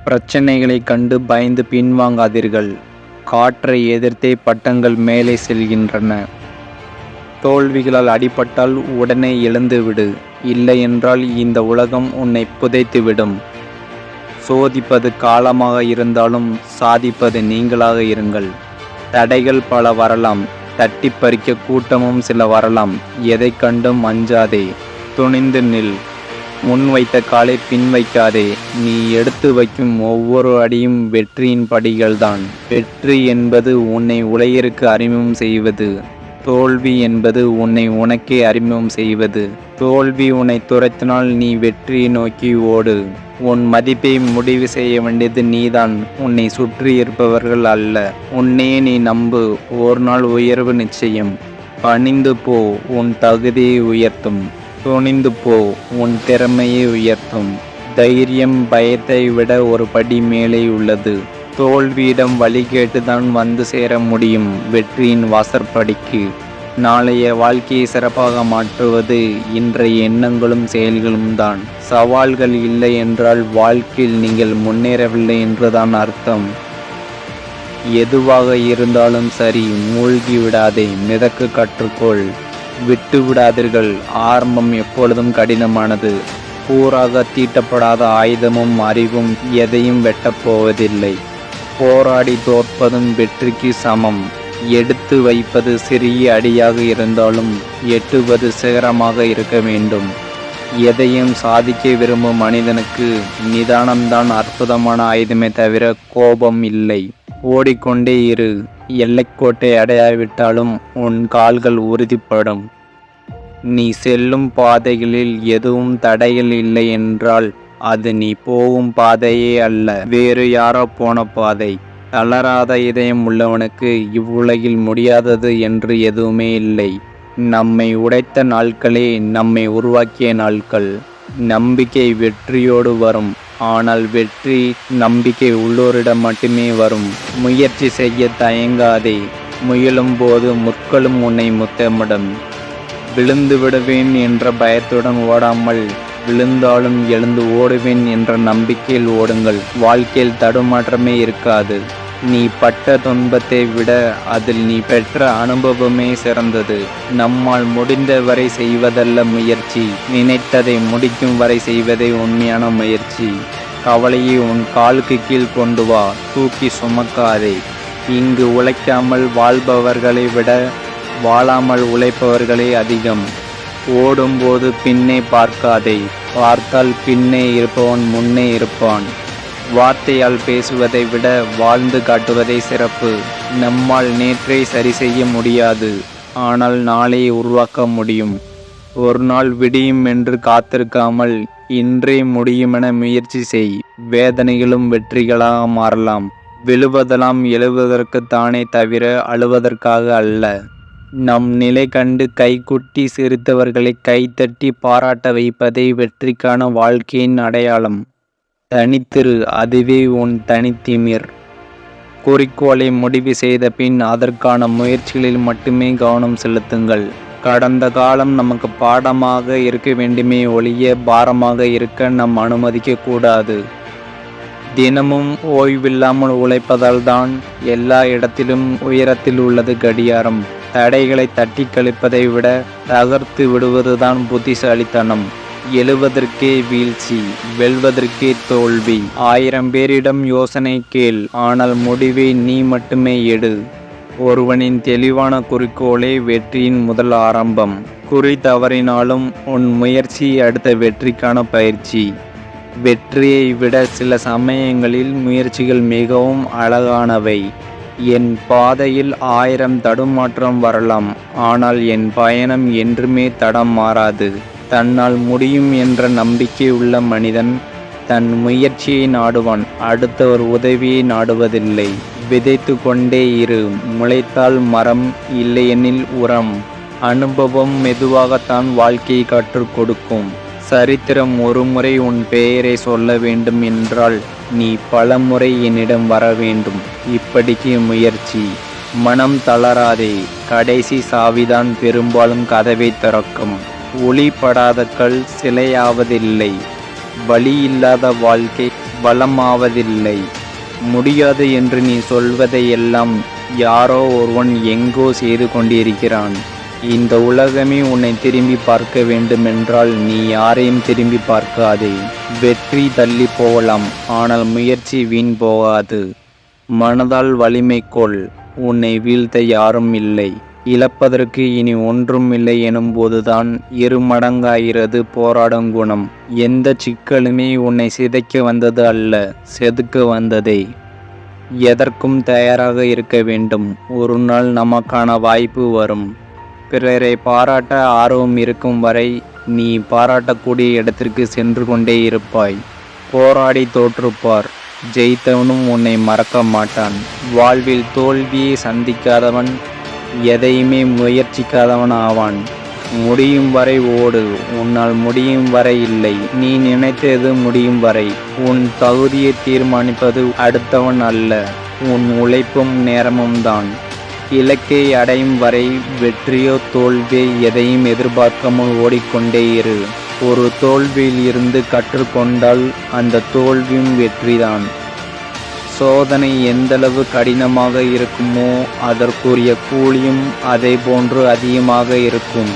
பிரச்சனைகளைக் கண்டு பயந்து பின்வாங்காதீர்கள். காற்றை எதிர்த்தே பட்டங்கள் மேலே செல்கின்றன. தோல்விகளால் அடிபட்டால் உடனே எழுந்துவிடு. இல்லையென்றால் இந்த உலகம் உன்னை புதைத்துவிடும். சோதிப்பது காலமாக இருந்தாலும் சாதிப்பது நீங்களாக இருங்கள். தடைகள் பல வரலாம். தட்டி பறிக்க கூட்டமும் சில வரலாம். எதைக் கண்டும் அஞ்சாதே. துணிந்து நில். முன் வைத்த காலை பின் வைக்காதே. நீ எடுத்து வைக்கும் ஒவ்வொரு அடியும் வெற்றியின் படிகள்தான். வெற்றி என்பது உன்னை உலகிற்கு அறிமுகம் செய்வது. தோல்வி என்பது உன்னை உனக்கே அறிமுகம் செய்வது. தோல்வி உன்னை துரத்தினால் நீ வெற்றியை நோக்கி ஓடு. உன் மதிப்பை முடிவு செய்ய வேண்டியது நீதான், உன்னை சுற்றி இருப்பவர்கள் அல்ல. உன்னையே நீ நம்பு. ஒரு நாள் உயர்வு நிச்சயம். பணிந்து போ, உன் தகுதியை உயர்த்தும். துணிந்து போ, உன் திறமையை உயர்த்தும். தைரியம் பயத்தை விட ஒரு படி மேலே உள்ளது. தோல்வியிடம் வழி கேட்டுதான் வந்து சேர முடியும் வெற்றியின் வாசற்படிக்கு. நாளைய வாழ்க்கையை சிறப்பாக மாற்றுவது இன்றைய எண்ணங்களும் செயல்களும் தான். சவால்கள் இல்லை என்றால் வாழ்க்கையில் நீங்கள் முன்னேறவில்லை என்றுதான் அர்த்தம். எதுவாக இருந்தாலும் சரி, மூழ்கி விடாதே, மிதக்க கற்றுக்கொள். விட்டு விடாதீர்கள். ஆரம்பம் எப்பொழுதும் கடினமானது. கூறாக தீட்டப்படாத ஆயுதமும் அறிவும் எதையும் வெட்டப்போவதில்லை. போராடி தோற்பதும் வெற்றிக்கு சமம். எடுத்து வைப்பது சிறிய அடியாக இருந்தாலும் எட்டுவது சிகரமாக இருக்க வேண்டும். எதையும் சாதிக்க விரும்பும் மனிதனுக்கு நிதானம்தான் அற்புதமான ஆயுதமே தவிர கோபம் இல்லை. ஓடிக்கொண்டே இரு. எல்லைக்கோட்டை அடையாவிட்டாலும் உன் கால்கள் உறுதிப்படும். நீ செல்லும் பாதைகளில் எதுவும் தடைகள் இல்லை என்றால் அது நீ போகும் பாதையே அல்ல, வேறு யாரோ போன பாதை. தளராத இதயம் உள்ளவனுக்கு இவ்வுலகில் முடியாதது என்று எதுவுமே இல்லை. நம்மை உடைத்த நாட்களே நம்மை உருவாக்கிய நாட்கள். நம்பிக்கை வெற்றியோடு வரும். ஆனால் வெற்றி நம்பிக்கை உள்ளோரிடம் மட்டுமே வரும். முயற்சி செய்ய தயங்காதே. முயலும் போது முற்களும் உன்னை முத்தமிடும். விழுந்து விடுவேன் என்ற பயத்துடன் ஓடாமல், விழுந்தாலும் எழுந்து ஓடுவேன் என்ற நம்பிக்கையில் ஓடுங்கள். வாழ்க்கையில் தடுமாற்றமே இருக்காது. நீ பட்ட துன்பத்தை விட அதில் நீ பெற்ற அனுபவமே சிறந்தது. நம்மால் முடிந்தவரை செய்வதல்ல முயற்சி, நினைத்ததை முடிக்கும் வரை செய்வதே உண்மையான முயற்சி. கவலையை உன் காலுக்கு கீழ் கொண்டு வா, தூக்கி சுமக்காதே. இங்கு உழைக்காமல் வாழ்பவர்களை விட வாழாமல் உழைப்பவர்களே அதிகம். ஓடும்போது பின்னே பார்க்காதே. பார்த்தால் பின்னே இருப்பவன் முன்னே இருப்பான். வார்த்தையால் பேசுவதை விட வாழ்ந்து காட்டுவதே சிறப்பு. நம்மால் நேற்றை சரி செய்ய முடியாது, ஆனால் நாளையை உருவாக்க முடியும். ஒரு நாள் விடியும் என்று காத்திருக்காமல் இன்றே முடியுமென முயற்சி செய். வேதனைகளும் வெற்றிகளாக மாறலாம். விழுவதெல்லாம் எழுவதற்குத்தானே தவிர அழுவதற்காக அல்ல. நம் நிலை கண்டு கைகுட்டி சிரித்தவர்களை கைத்தட்டி பாராட்ட வைப்பதே வெற்றிக்கான வாழ்க்கையின் அடையாளம். தனித்திரு, அதுவே உன் தனித்திமிர். குறிக்கோளை முடிவு செய்த பின் அதற்கான முயற்சிகளில் மட்டுமே கவனம் செலுத்துங்கள். கடந்த காலம் நமக்கு பாடமாக இருக்க வேண்டுமே ஒழிய பாரமாக இருக்க நாம் அனுமதிக்க கூடாது. தினமும் ஓய்வில்லாமல் உழைப்பதால் தான் எல்லா இடத்திலும் உயரத்தில் உள்ளது கடியாரம். தடைகளை தட்டி கழிப்பதை விட தகர்த்து விடுவதுதான் புத்திசாலித்தனம். எழுவதற்கே வீழ்ச்சி, வெல்வதற்கே தோல்வி. 1000 பேரிடம் யோசனை கேள், ஆனால் முடிவை நீ மட்டுமே எடு. ஒருவனின் தெளிவான குறிக்கோளே வெற்றியின் முதல் ஆரம்பம். குறி தவறினாலும் உன் முயற்சி அடுத்த வெற்றிக்கான பயிற்சி. வெற்றியை விட சில சமயங்களில் முயற்சிகள் மிகவும் அழகானவை. என் பாதையில் 1000 தடுமாற்றம் வரலாம், ஆனால் என் பயணம் என்றுமே தடம் மாறாது. தன்னால் முடியும் என்ற நம்பிக்கை உள்ள மனிதன் தன் முயற்சியை நாடுவான், அடுத்தவர் உதவியை நாடுவதில்லை. விதைத்து கொண்டே இரு. முளைத்தால் மரம், இல்லையெனில் உரம். அனுபவம் மெதுவாகத்தான் வாழ்க்கையை கற்றுக் கொடுக்கும். சரித்திரம் ஒரு முறை உன் பெயரை சொல்ல வேண்டும் என்றால் நீ பல முறை என்னிடம் வர வேண்டும். இப்படிக்கு முயற்சி. மனம் தளராதே. கடைசி சாவிதான் பெரும்பாலும் கதவை திறக்கும். ஒளிப்படாத கல் சிலையாவதில்லை. வழி இல்லாத வாழ்க்கை வளமாவதில்லை. முடியாது என்று நீ சொல்வதையெல்லாம் யாரோ ஒருவன் எங்கோ செய்து கொண்டிருக்கிறான். இந்த உலகமே உன்னை திரும்பி பார்க்க வேண்டுமென்றால் நீ யாரையும் திரும்பி பார்க்காதே. வெற்றி தள்ளி போகலாம், ஆனால் முயற்சி வீண் போகாது. மனதால் வலிமை கொள், உன்னை வீழ்த்த யாரும் இல்லை. இழப்பதற்கு இனி ஒன்றும் இல்லை எனும்போதுதான் இருமடங்காகிறது போராடும் குணம். எந்த சிக்கலுமே உன்னை சிதைக்க வந்தது அல்ல, செதுக்க வந்ததே. எதற்கும் தயாராக இருக்க வேண்டும். ஒரு நாள் நமக்கான வாய்ப்பு வரும். பிறரை பாராட்ட ஆர்வம் இருக்கும் வரை நீ பாராட்டக்கூடிய இடத்திற்கு சென்று கொண்டே இருப்பாய். போராடி தோற்றுப்பார், ஜெயித்தவனும் உன்னை மறக்க மாட்டான். வாழ்வில் தோல்வியை சந்திக்காதவன் எதையுமே முயற்சிக்காதவன் ஆவான். முடியும் வரை ஓடு, உன்னால் முடியும் வரை இல்லை. நீ நினைத்தது முடியும் வரை. உன் தகுதியை தீர்மானிப்பது அடுத்தவன் அல்ல, உன் உழைப்பும் நேரமும் தான். இலக்கை அடையும் வரை வெற்றியோ தோல்வியோ எதையும் எதிர்பார்க்காமல் ஓடிக்கொண்டே இரு. ஒரு தோல்வியில் இருந்து கற்றுக்கொண்டால் அந்த தோல்வியும் வெற்றிதான். சோதனை எந்தளவு கடினமாக இருக்குமோ அதற்குரிய கூலியும் அதை போன்று அதிகமாக இருக்கும்.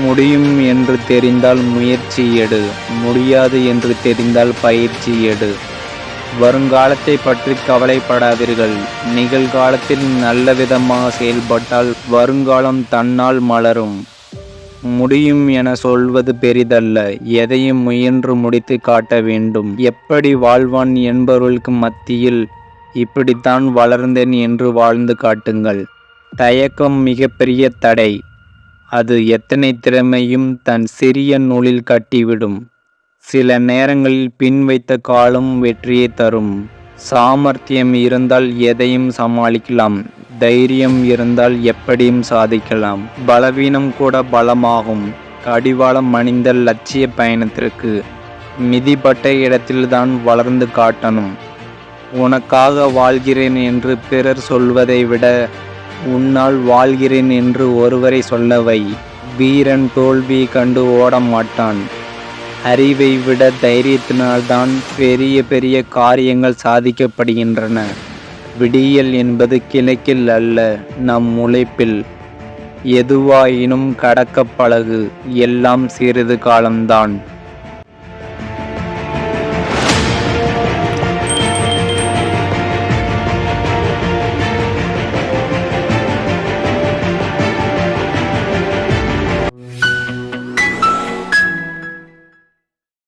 முடியும் என்று தெரிந்தால் முயற்சி எடு, முடியாது என்று தெரிந்தால் பயிற்சி எடு. வருங்காலத்தை பற்றி கவலைப்படாதீர்கள். நிகழ்காலத்தில் நல்ல விதமாக செயல்பட்டால் வருங்காலம் தன்னால் மலரும். முடியும் என சொல்வது பெரிதல்ல, எதையும் முயன்று முடித்து காட்ட வேண்டும். எப்படி வாழ்வான் என்பவர்களுக்கு மத்தியில் இப்படித்தான் வளர்ந்தேன் என்று வாழ்ந்து காட்டுங்கள். தயக்கம் மிகப்பெரிய தடை. அது எத்தனை திறமையும் தன் சிறிய நூலில் கட்டிவிடும். சில நேரங்களில் பின் வைத்த காலம் வெற்றியை தரும். சாமர்த்தியம் இருந்தால் எதையும் சமாளிக்கலாம். தைரியம் இருந்தால் எப்படியும் சாதிக்கலாம். பலவீனம் கூட பலமாகும். கடிவாளம் அணிந்த லட்சிய பயணத்திற்கு மிதிப்பட்ட இடத்தில்தான் வளர்ந்து காட்டணும். உனக்காக வாழ்கிறேன் என்று பிறர் சொல்வதை விட உன்னால் வாழ்கிறேன் என்று ஒருவரை சொல்லவை. வீரன் தோல்வியை கண்டு ஓட மாட்டான். அறிவை விட தைரியத்தினால்தான் பெரிய பெரிய காரியங்கள் சாதிக்கப்படுகின்றன. விடியல் என்பது கிழக்கில் அல்ல, நம் உழைப்பில். எதுவாயினும் கடக்க பழகு, எல்லாம் சிறிது காலம்தான்.